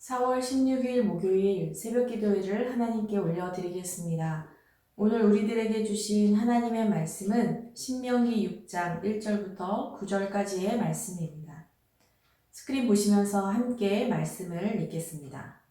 4월 16일 목요일 새벽 기도회를 하나님께 올려드리겠습니다. 오늘 우리들에게 주신 하나님의 말씀은 신명기 6장 1절부터 9절까지의 말씀입니다. 스크린 보시면서 함께 말씀을 읽겠습니다.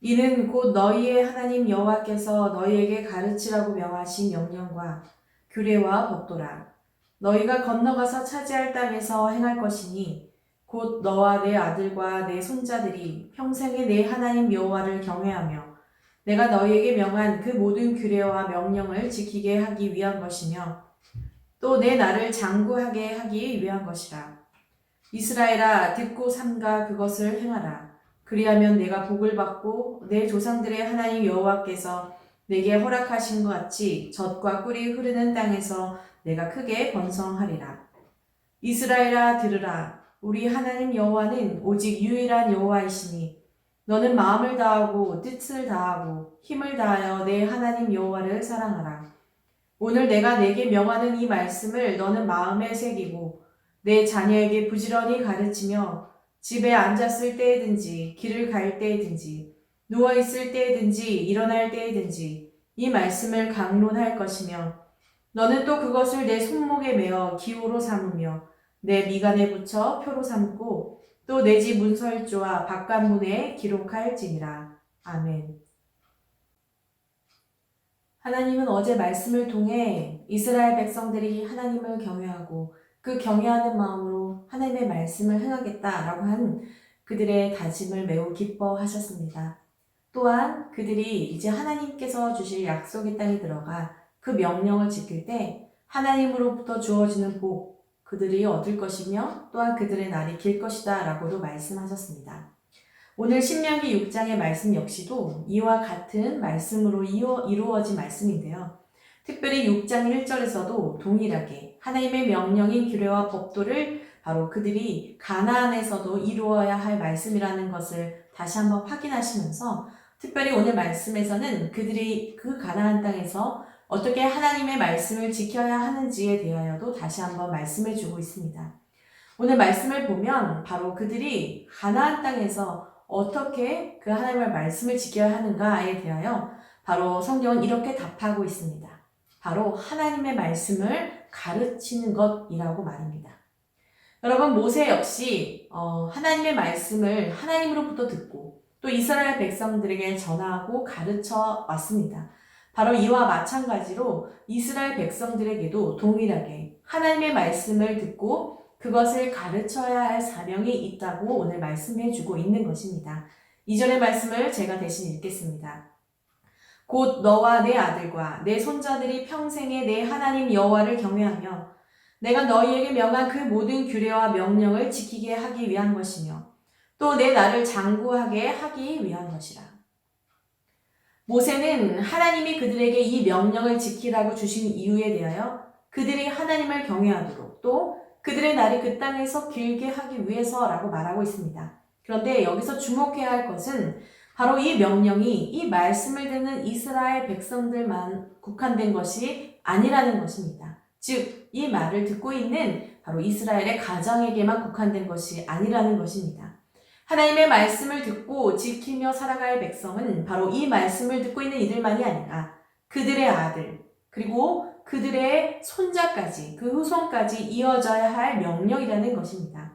이는 곧 너희의 하나님 여호와께서 너희에게 가르치라고 명하신 명령과 규례와 법도라. 너희가 건너가서 차지할 땅에서 행할 것이니 곧 너와 내 아들과 내 손자들이 평생에 내 하나님 여호와를 경외하며 내가 너희에게 명한 그 모든 규례와 명령을 지키게 하기 위한 것이며 또 내 나를 장구하게 하기 위한 것이라. 이스라엘아, 듣고 삼가 그것을 행하라. 그리하면 내가 복을 받고 내 조상들의 하나님 여호와께서 내게 허락하신 것 같이 젖과 꿀이 흐르는 땅에서 내가 크게 번성하리라. 이스라엘아, 들으라. 우리 하나님 여호와는 오직 유일한 여호와이시니 너는 마음을 다하고 뜻을 다하고 힘을 다하여 내 하나님 여호와를 사랑하라. 오늘 내가 내게 명하는 이 말씀을 너는 마음에 새기고 내 자녀에게 부지런히 가르치며 집에 앉았을 때에든지 길을 갈 때에든지 누워있을 때에든지 일어날 때에든지 이 말씀을 강론할 것이며 너는 또 그것을 내 손목에 메어 기호로 삼으며 내 미간에 붙여 표로 삼고 또 내 집 문설주와 바깥문에 기록할지니라. 아멘. 하나님은 어제 말씀을 통해 이스라엘 백성들이 하나님을 경외하고 그 경외하는 마음으로 하나님의 말씀을 행하겠다라고 한 그들의 다짐을 매우 기뻐하셨습니다. 또한 그들이 이제 하나님께서 주실 약속의 땅에 들어가 그 명령을 지킬 때 하나님으로부터 주어지는 복, 그들이 얻을 것이며 또한 그들의 날이 길 것이다 라고도 말씀하셨습니다. 오늘 신명기 6장의 말씀 역시도 이와 같은 말씀으로 이루어진 말씀인데요. 특별히 6장 1절에서도 동일하게 하나님의 명령인 규례와 법도를 바로 그들이 가나안에서도 이루어야 할 말씀이라는 것을 다시 한번 확인하시면서 특별히 오늘 말씀에서는 그들이 그 가나안 땅에서 어떻게 하나님의 말씀을 지켜야 하는지에 대하여도 다시 한번 말씀을 주고 있습니다. 오늘 말씀을 보면 바로 그들이 가나안 땅에서 어떻게 그 하나님의 말씀을 지켜야 하는가에 대하여 바로 성경은 이렇게 답하고 있습니다. 바로 하나님의 말씀을 가르치는 것이라고 말입니다. 여러분, 모세 역시 하나님의 말씀을 하나님으로부터 듣고 또 이스라엘 백성들에게 전하고 가르쳐 왔습니다. 바로 이와 마찬가지로 이스라엘 백성들에게도 동일하게 하나님의 말씀을 듣고 그것을 가르쳐야 할 사명이 있다고 오늘 말씀해 주고 있는 것입니다. 이전의 말씀을 제가 대신 읽겠습니다. 곧 너와 내 아들과 내 손자들이 평생에 내 하나님 여호와를 경외하며 내가 너희에게 명한 그 모든 규례와 명령을 지키게 하기 위한 것이며 또 내 나를 장구하게 하기 위한 것이라. 모세는 하나님이 그들에게 이 명령을 지키라고 주신 이유에 대하여 그들이 하나님을 경외하도록 또 그들의 날이 그 땅에서 길게 하기 위해서라고 말하고 있습니다. 그런데 여기서 주목해야 할 것은 바로 이 명령이 이 말씀을 듣는 이스라엘 백성들만 국한된 것이 아니라는 것입니다. 즉, 이 말을 듣고 있는 바로 이스라엘의 가정에게만 국한된 것이 아니라는 것입니다. 하나님의 말씀을 듣고 지키며 살아갈 백성은 바로 이 말씀을 듣고 있는 이들만이 아니라 그들의 아들, 그리고 그들의 손자까지, 그 후손까지 이어져야 할 명령이라는 것입니다.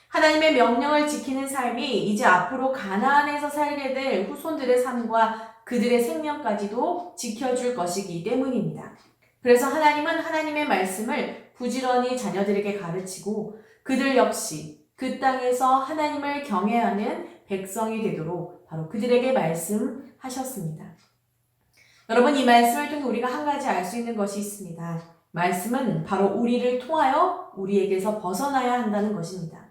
하나님의 명령을 지키는 삶이 이제 앞으로 가나안에서 살게 될 후손들의 삶과 그들의 생명까지도 지켜줄 것이기 때문입니다. 그래서 하나님은 하나님의 말씀을 부지런히 자녀들에게 가르치고 그들 역시 그 땅에서 하나님을 경외하는 백성이 되도록 바로 그들에게 말씀하셨습니다. 여러분, 이 말씀을 통해 우리가 한 가지 알 수 있는 것이 있습니다. 말씀은 바로 우리를 통하여 우리에게서 벗어나야 한다는 것입니다.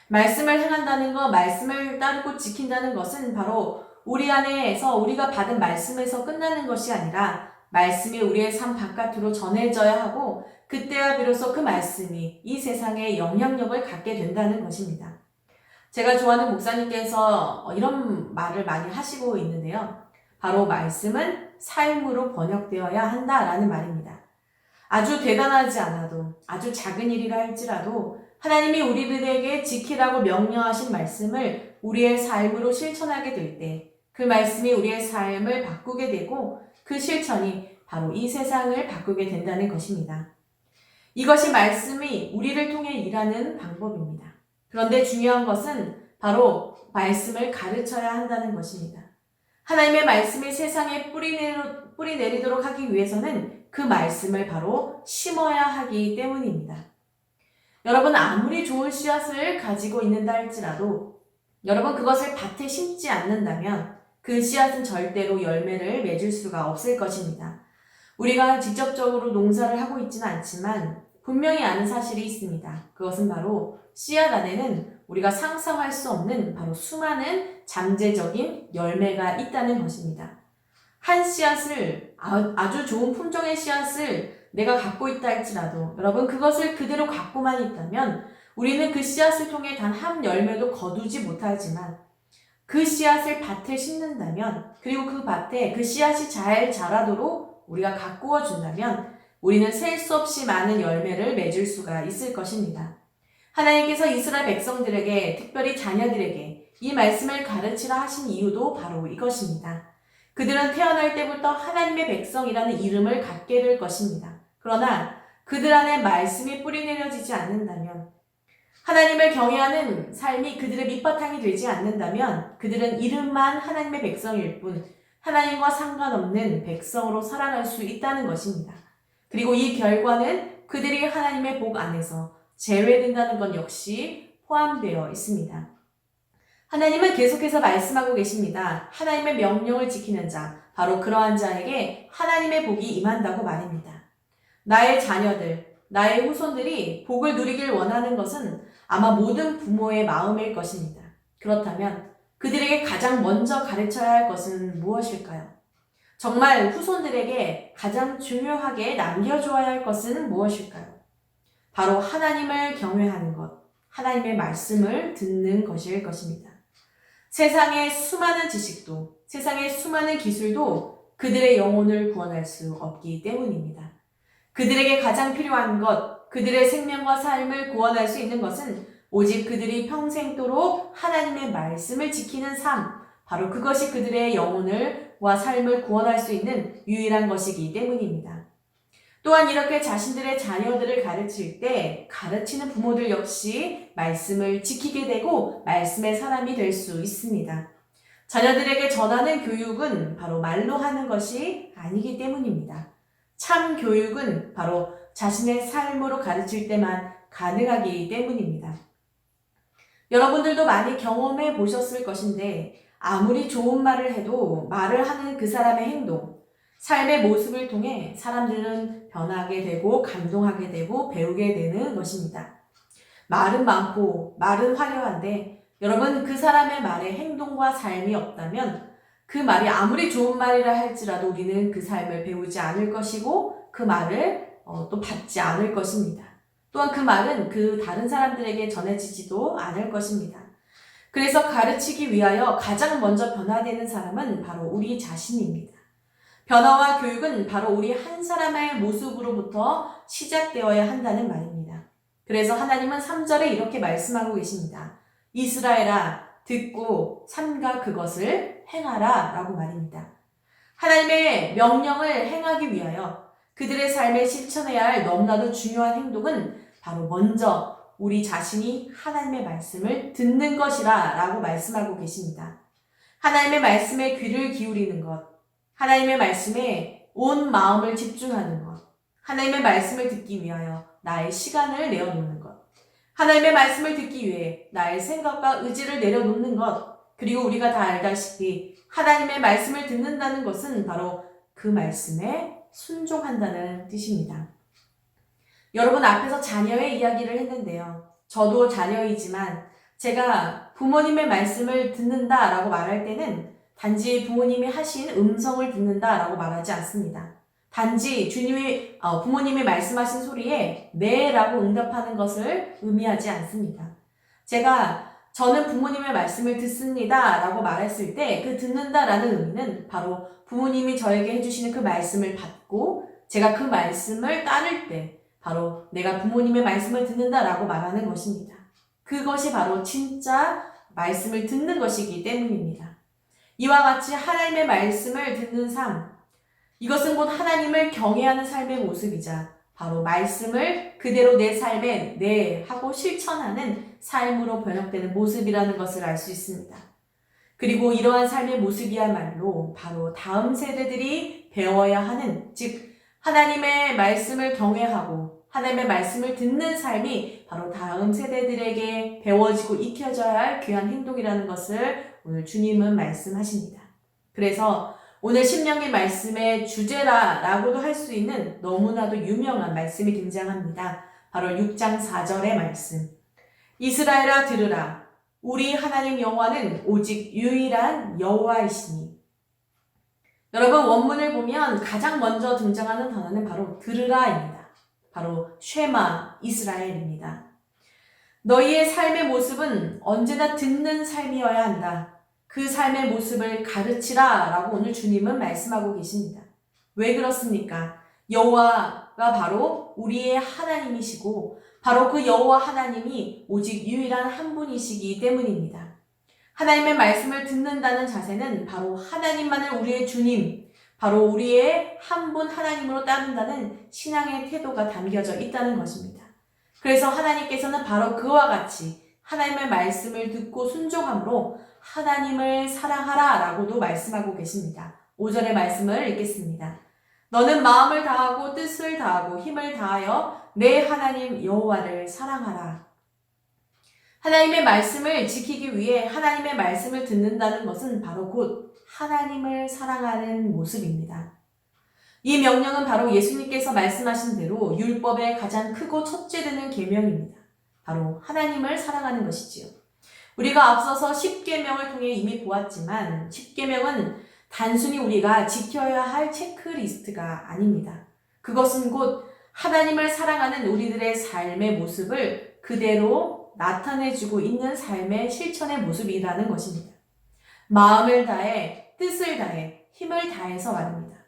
말씀을 행한다는 것, 말씀을 따르고 지킨다는 것은 바로 우리 안에서 우리가 받은 말씀에서 끝나는 것이 아니라 말씀이 우리의 삶 바깥으로 전해져야 하고 그때야 비로소 그 말씀이 이 세상에 영향력을 갖게 된다는 것입니다. 제가 좋아하는 목사님께서 이런 말을 많이 하시고 있는데요. 바로 말씀은 삶으로 번역되어야 한다라는 말입니다. 아주 대단하지 않아도 아주 작은 일이라 할지라도 하나님이 우리들에게 지키라고 명령하신 말씀을 우리의 삶으로 실천하게 될 때 그 말씀이 우리의 삶을 바꾸게 되고 그 실천이 바로 이 세상을 바꾸게 된다는 것입니다. 이것이 말씀이 우리를 통해 일하는 방법입니다. 그런데 중요한 것은 바로 말씀을 가르쳐야 한다는 것입니다. 하나님의 말씀이 세상에 뿌리 내리도록 하기 위해서는 그 말씀을 바로 심어야 하기 때문입니다. 여러분, 아무리 좋은 씨앗을 가지고 있는다 할지라도 여러분 그것을 밭에 심지 않는다면 그 씨앗은 절대로 열매를 맺을 수가 없을 것입니다. 우리가 직접적으로 농사를 하고 있지는 않지만 분명히 아는 사실이 있습니다. 그것은 바로 씨앗 안에는 우리가 상상할 수 없는 바로 수많은 잠재적인 열매가 있다는 것입니다. 한 씨앗을 아주 좋은 품종의 씨앗을 내가 갖고 있다 할지라도 여러분 그것을 그대로 갖고만 있다면 우리는 그 씨앗을 통해 단 한 열매도 거두지 못하지만 그 씨앗을 밭에 심는다면 그리고 그 밭에 그 씨앗이 잘 자라도록 우리가 가꾸어 준다면 우리는 셀 수 없이 많은 열매를 맺을 수가 있을 것입니다. 하나님께서 이스라엘 백성들에게 특별히 자녀들에게 이 말씀을 가르치라 하신 이유도 바로 이것입니다. 그들은 태어날 때부터 하나님의 백성이라는 이름을 갖게 될 것입니다. 그러나 그들 안에 말씀이 뿌리 내려지지 않는다면 하나님을 경외하는 삶이 그들의 밑바탕이 되지 않는다면 그들은 이름만 하나님의 백성일 뿐 하나님과 상관없는 백성으로 살아갈 수 있다는 것입니다. 그리고 이 결과는 그들이 하나님의 복 안에서 제외된다는 것 역시 포함되어 있습니다. 하나님은 계속해서 말씀하고 계십니다. 하나님의 명령을 지키는 자, 바로 그러한 자에게 하나님의 복이 임한다고 말입니다. 나의 자녀들, 나의 후손들이 복을 누리길 원하는 것은 아마 모든 부모의 마음일 것입니다. 그렇다면 그들에게 가장 먼저 가르쳐야 할 것은 무엇일까요? 정말 후손들에게 가장 중요하게 남겨줘야 할 것은 무엇일까요? 바로 하나님을 경외하는 것, 하나님의 말씀을 듣는 것일 것입니다. 세상의 수많은 지식도, 세상의 수많은 기술도 그들의 영혼을 구원할 수 없기 때문입니다. 그들에게 가장 필요한 것, 그들의 생명과 삶을 구원할 수 있는 것은 오직 그들이 평생도록 하나님의 말씀을 지키는 삶, 바로 그것이 그들의 영혼과 삶을 구원할 수 있는 유일한 것이기 때문입니다. 또한 이렇게 자신들의 자녀들을 가르칠 때 가르치는 부모들 역시 말씀을 지키게 되고 말씀의 사람이 될 수 있습니다. 자녀들에게 전하는 교육은 바로 말로 하는 것이 아니기 때문입니다. 참 교육은 바로 자신의 삶으로 가르칠 때만 가능하기 때문입니다. 여러분들도 많이 경험해 보셨을 것인데 아무리 좋은 말을 해도 말을 하는 그 사람의 행동, 삶의 모습을 통해 사람들은 변하게 되고 감동하게 되고 배우게 되는 것입니다. 말은 많고 말은 화려한데 여러분 그 사람의 말에 행동과 삶이 없다면 그 말이 아무리 좋은 말이라 할지라도 우리는 그 삶을 배우지 않을 것이고 그 말을 또 받지 않을 것입니다. 또한 그 말은 그 다른 사람들에게 전해지지도 않을 것입니다. 그래서 가르치기 위하여 가장 먼저 변화되는 사람은 바로 우리 자신입니다. 변화와 교육은 바로 우리 한 사람의 모습으로부터 시작되어야 한다는 말입니다. 그래서 하나님은 3절에 이렇게 말씀하고 계십니다. 이스라엘아 듣고 삼가 그것을 행하라 라고 말입니다. 하나님의 명령을 행하기 위하여 그들의 삶에 실천해야 할 너무나도 중요한 행동은 바로 먼저 우리 자신이 하나님의 말씀을 듣는 것이라 라고 말씀하고 계십니다. 하나님의 말씀에 귀를 기울이는 것, 하나님의 말씀에 온 마음을 집중하는 것, 하나님의 말씀을 듣기 위하여 나의 시간을 내어놓는 것, 하나님의 말씀을 듣기 위해 나의 생각과 의지를 내려놓는 것, 그리고 우리가 다 알다시피 하나님의 말씀을 듣는다는 것은 바로 그 말씀에 순종한다는 뜻입니다. 여러분 앞에서 자녀의 이야기를 했는데요. 저도 자녀이지만 제가 부모님의 말씀을 듣는다라고 말할 때는 단지 부모님이 하신 음성을 듣는다라고 말하지 않습니다. 단지 부모님이 말씀하신 소리에 네라고 응답하는 것을 의미하지 않습니다. 저는 부모님의 말씀을 듣습니다 라고 말했을 때 그 듣는다라는 의미는 바로 부모님이 저에게 해주시는 그 말씀을 받고 제가 그 말씀을 따를 때 바로 내가 부모님의 말씀을 듣는다라고 말하는 것입니다. 그것이 바로 진짜 말씀을 듣는 것이기 때문입니다. 이와 같이 하나님의 말씀을 듣는 삶, 이것은 곧 하나님을 경외하는 삶의 모습이자 바로 말씀을 그대로 내 삶에 하고 실천하는 삶으로 번역되는 모습이라는 것을 알 수 있습니다. 그리고 이러한 삶의 모습이야말로 바로 다음 세대들이 배워야 하는, 즉 하나님의 말씀을 경외하고 하나님의 말씀을 듣는 삶이 바로 다음 세대들에게 배워지고 익혀져야 할 귀한 행동이라는 것을 오늘 주님은 말씀하십니다. 그래서 오늘 신명기 말씀의 주제라고도 할 수 있는 너무나도 유명한 말씀이 등장합니다. 바로 6장 4절의 말씀. 이스라엘아 들으라. 우리 하나님 여호와는 오직 유일한 여호와이시니. 여러분, 원문을 보면 가장 먼저 등장하는 단어는 바로 들으라입니다. 바로 쉐마 이스라엘입니다. 너희의 삶의 모습은 언제나 듣는 삶이어야 한다. 그 삶의 모습을 가르치라 라고 오늘 주님은 말씀하고 계십니다. 왜 그렇습니까? 여호와가 바로 우리의 하나님이시고 바로 그 여호와 하나님이 오직 유일한 한 분이시기 때문입니다. 하나님의 말씀을 듣는다는 자세는 바로 하나님만을 우리의 주님, 바로 우리의 한 분 하나님으로 따른다는 신앙의 태도가 담겨져 있다는 것입니다. 그래서 하나님께서는 바로 그와 같이 하나님의 말씀을 듣고 순종함으로 하나님을 사랑하라 라고도 말씀하고 계십니다. 5절의 말씀을 읽겠습니다. 너는 마음을 다하고 뜻을 다하고 힘을 다하여 내 하나님 여호와를 사랑하라. 하나님의 말씀을 지키기 위해 하나님의 말씀을 듣는다는 것은 바로 곧 하나님을 사랑하는 모습입니다. 이 명령은 바로 예수님께서 말씀하신 대로 율법의 가장 크고 첫째 되는 계명입니다. 바로 하나님을 사랑하는 것이지요. 우리가 앞서서 10계명을 통해 이미 보았지만 10계명은 단순히 우리가 지켜야 할 체크리스트가 아닙니다. 그것은 곧 하나님을 사랑하는 우리들의 삶의 모습을 그대로 나타내주고 있는 삶의 실천의 모습이라는 것입니다. 마음을 다해, 뜻을 다해, 힘을 다해서 말입니다.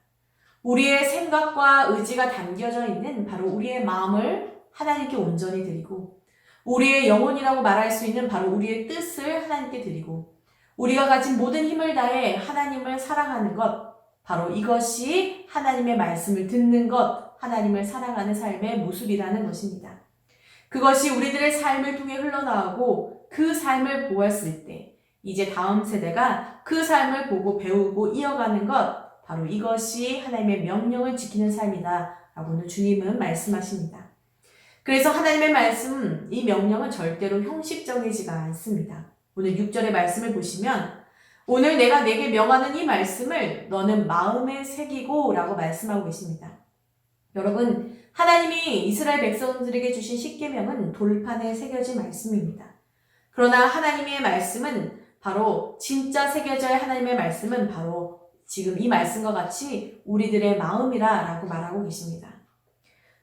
우리의 생각과 의지가 담겨져 있는 바로 우리의 마음을 하나님께 온전히 드리고 우리의 영혼이라고 말할 수 있는 바로 우리의 뜻을 하나님께 드리고 우리가 가진 모든 힘을 다해 하나님을 사랑하는 것, 바로 이것이 하나님의 말씀을 듣는 것, 하나님을 사랑하는 삶의 모습이라는 것입니다. 그것이 우리들의 삶을 통해 흘러나오고 그 삶을 보았을 때 이제 다음 세대가 그 삶을 보고 배우고 이어가는 것, 바로 이것이 하나님의 명령을 지키는 삶이다 라고는 주님은 말씀하십니다. 그래서 하나님의 말씀, 이 명령은 절대로 형식적이지가 않습니다. 오늘 6절의 말씀을 보시면 오늘 내가 내게 명하는 이 말씀을 너는 마음에 새기고 라고 말씀하고 계십니다. 여러분, 하나님이 이스라엘 백성들에게 주신 십계명은 돌판에 새겨진 말씀입니다. 그러나 하나님의 말씀은 바로 진짜 새겨져야 하나님의 말씀은 바로 지금 이 말씀과 같이 우리들의 마음이라 라고 말하고 계십니다.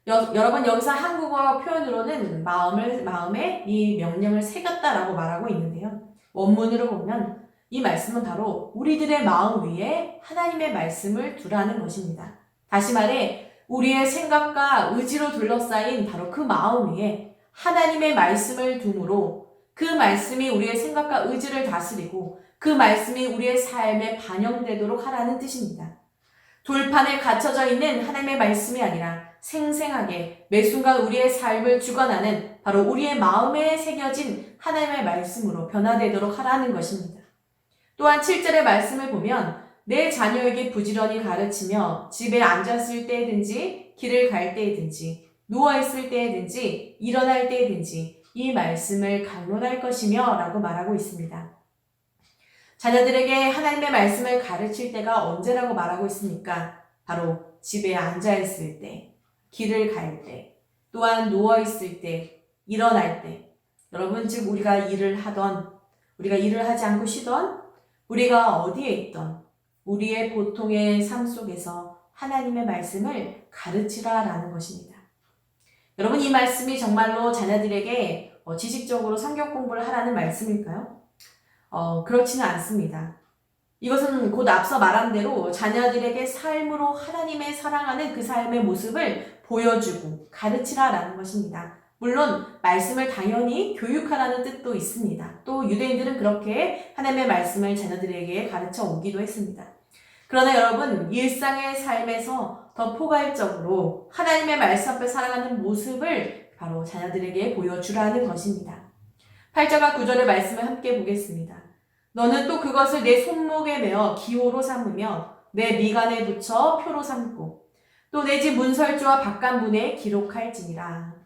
여러분, 여기서 한국어 표현으로는 마음에 이 명령을 새겼다라고 말하고 있는데요. 원문으로 보면 이 말씀은 바로 우리들의 마음 위에 하나님의 말씀을 두라는 것입니다. 다시 말해 우리의 생각과 의지로 둘러싸인 바로 그 마음 위에 하나님의 말씀을 둠으로 그 말씀이 우리의 생각과 의지를 다스리고 그 말씀이 우리의 삶에 반영되도록 하라는 뜻입니다. 돌판에 갇혀져 있는 하나님의 말씀이 아니라 생생하게 매 순간 우리의 삶을 주관하는 바로 우리의 마음에 새겨진 하나님의 말씀으로 변화되도록 하라는 것입니다. 또한 7절의 말씀을 보면 내 자녀에게 부지런히 가르치며 집에 앉았을 때든지 길을 갈 때든지 누워있을 때든지 일어날 때든지 이 말씀을 강론할 것이며 라고 말하고 있습니다. 자녀들에게 하나님의 말씀을 가르칠 때가 언제라고 말하고 있습니까? 바로 집에 앉아있을 때, 길을 갈 때, 또한 누워있을 때, 일어날 때. 여러분, 즉 우리가 일을 하던, 우리가 일을 하지 않고 쉬던, 우리가 어디에 있던 우리의 보통의 삶 속에서 하나님의 말씀을 가르치라라는 것입니다. 여러분, 이 말씀이 정말로 자녀들에게 지식적으로 성경 공부를 하라는 말씀일까요? 그렇지는 않습니다. 이것은 곧 앞서 말한 대로 자녀들에게 삶으로 하나님의 사랑하는 그 삶의 모습을 보여주고 가르치라라는 것입니다. 물론 말씀을 당연히 교육하라는 뜻도 있습니다. 또 유대인들은 그렇게 하나님의 말씀을 자녀들에게 가르쳐 오기도 했습니다. 그러나 여러분, 일상의 삶에서 더 포괄적으로 하나님의 말씀 앞에 살아가는 모습을 바로 자녀들에게 보여주라는 것입니다. 8절과 9절의 말씀을 함께 보겠습니다. 너는 또 그것을 내 손목에 메어 기호로 삼으며 내 미간에 붙여 표로 삼고 또 내 집 문설주와 바깥문에 기록할지니라.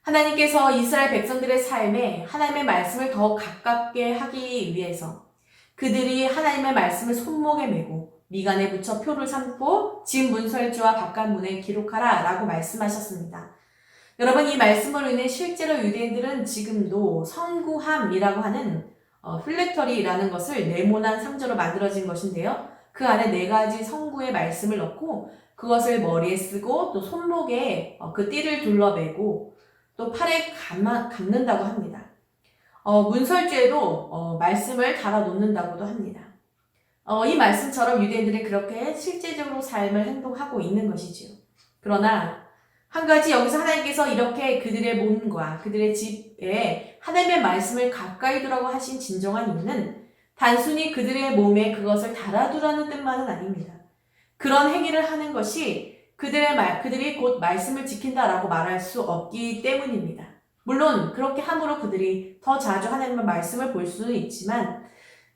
하나님께서 이스라엘 백성들의 삶에 하나님의 말씀을 더 가깝게 하기 위해서 그들이 하나님의 말씀을 손목에 메고 미간에 붙여 표를 삼고 집 문설주와 바깥문에 기록하라 라고 말씀하셨습니다. 여러분, 이 말씀으로 인해 실제로 유대인들은 지금도 성구함이라고 하는 필렉터리라는 것을 네모난 상자로 만들어진 것인데요. 그 안에 4가지 성구의 말씀을 넣고 그것을 머리에 쓰고 또 손목에 그 띠를 둘러매고 또 팔에 감는다고 합니다. 문설주에도 말씀을 달아 놓는다고도 합니다. 이 말씀처럼 유대인들이 그렇게 실제적으로 삶을 행동하고 있는 것이지요. 그러나 한 가지 여기서 하나님께서 이렇게 그들의 몸과 그들의 집에 하나님의 말씀을 가까이 두라고 하신 진정한 이유는 단순히 그들의 몸에 그것을 달아두라는 뜻만은 아닙니다. 그런 행위를 하는 것이 그들이 곧 말씀을 지킨다라고 말할 수 없기 때문입니다. 물론 그렇게 함으로 그들이 더 자주 하나님의 말씀을 볼 수는 있지만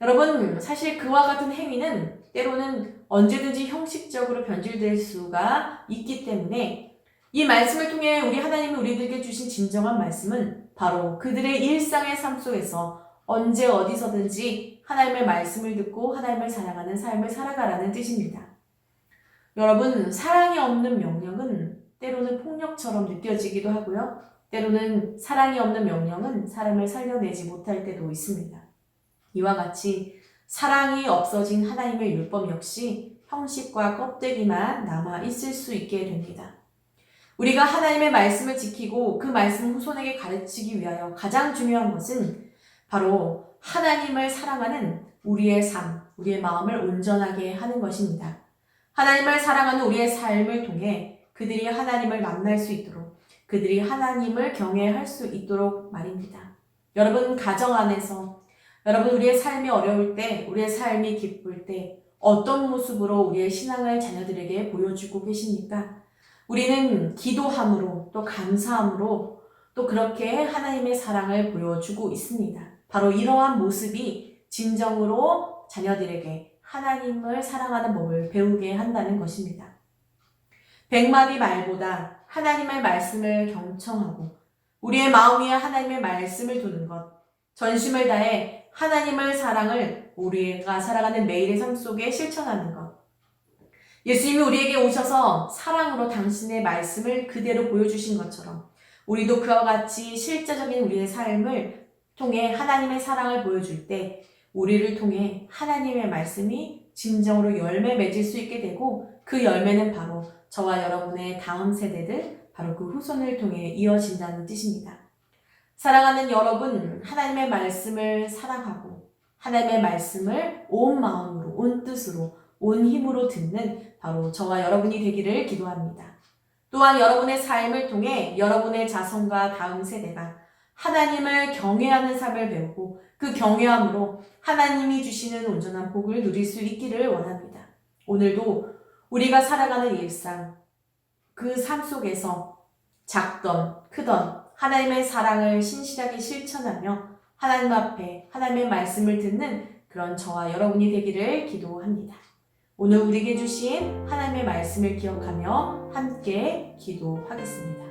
여러분, 사실 그와 같은 행위는 때로는 언제든지 형식적으로 변질될 수가 있기 때문에 이 말씀을 통해 우리 하나님이 우리들에게 주신 진정한 말씀은 바로 그들의 일상의 삶 속에서 언제 어디서든지 하나님의 말씀을 듣고 하나님을 사랑하는 삶을 살아가라는 뜻입니다. 여러분, 사랑이 없는 명령은 때로는 폭력처럼 느껴지기도 하고요. 때로는 사랑이 없는 명령은 사람을 살려내지 못할 때도 있습니다. 이와 같이 사랑이 없어진 하나님의 율법 역시 형식과 껍데기만 남아 있을 수 있게 됩니다. 우리가 하나님의 말씀을 지키고 그 말씀을 후손에게 가르치기 위하여 가장 중요한 것은 바로 하나님을 사랑하는 우리의 삶, 우리의 마음을 온전하게 하는 것입니다. 하나님을 사랑하는 우리의 삶을 통해 그들이 하나님을 만날 수 있도록, 그들이 하나님을 경외할 수 있도록 말입니다. 여러분, 가정 안에서 여러분, 우리의 삶이 어려울 때, 우리의 삶이 기쁠 때 어떤 모습으로 우리의 신앙을 자녀들에게 보여주고 계십니까? 우리는 기도함으로 또 감사함으로 또 그렇게 하나님의 사랑을 보여주고 있습니다. 바로 이러한 모습이 진정으로 자녀들에게 하나님을 사랑하는 법을 배우게 한다는 것입니다. 100마디 말보다 하나님의 말씀을 경청하고 우리의 마음 위에 하나님의 말씀을 두는 것, 전심을 다해 하나님의 사랑을 우리가 살아가는 매일의 삶 속에 실천하는 것, 예수님이 우리에게 오셔서 사랑으로 당신의 말씀을 그대로 보여주신 것처럼 우리도 그와 같이 실제적인 우리의 삶을 통해 하나님의 사랑을 보여줄 때 우리를 통해 하나님의 말씀이 진정으로 열매 맺을 수 있게 되고 그 열매는 바로 저와 여러분의 다음 세대들, 바로 그 후손을 통해 이어진다는 뜻입니다. 사랑하는 여러분, 하나님의 말씀을 사랑하고 하나님의 말씀을 온 마음으로, 온 뜻으로, 온 힘으로 듣는 바로 저와 여러분이 되기를 기도합니다. 또한 여러분의 삶을 통해 여러분의 자손과 다음 세대가 하나님을 경외하는 삶을 배우고 그 경외함으로 하나님이 주시는 온전한 복을 누릴 수 있기를 원합니다. 오늘도 우리가 살아가는 일상, 그 삶 속에서 작던 크던 하나님의 사랑을 신실하게 실천하며 하나님 앞에 하나님의 말씀을 듣는 그런 저와 여러분이 되기를 기도합니다. 오늘 우리에게 주신 하나님의 말씀을 기억하며 함께 기도하겠습니다.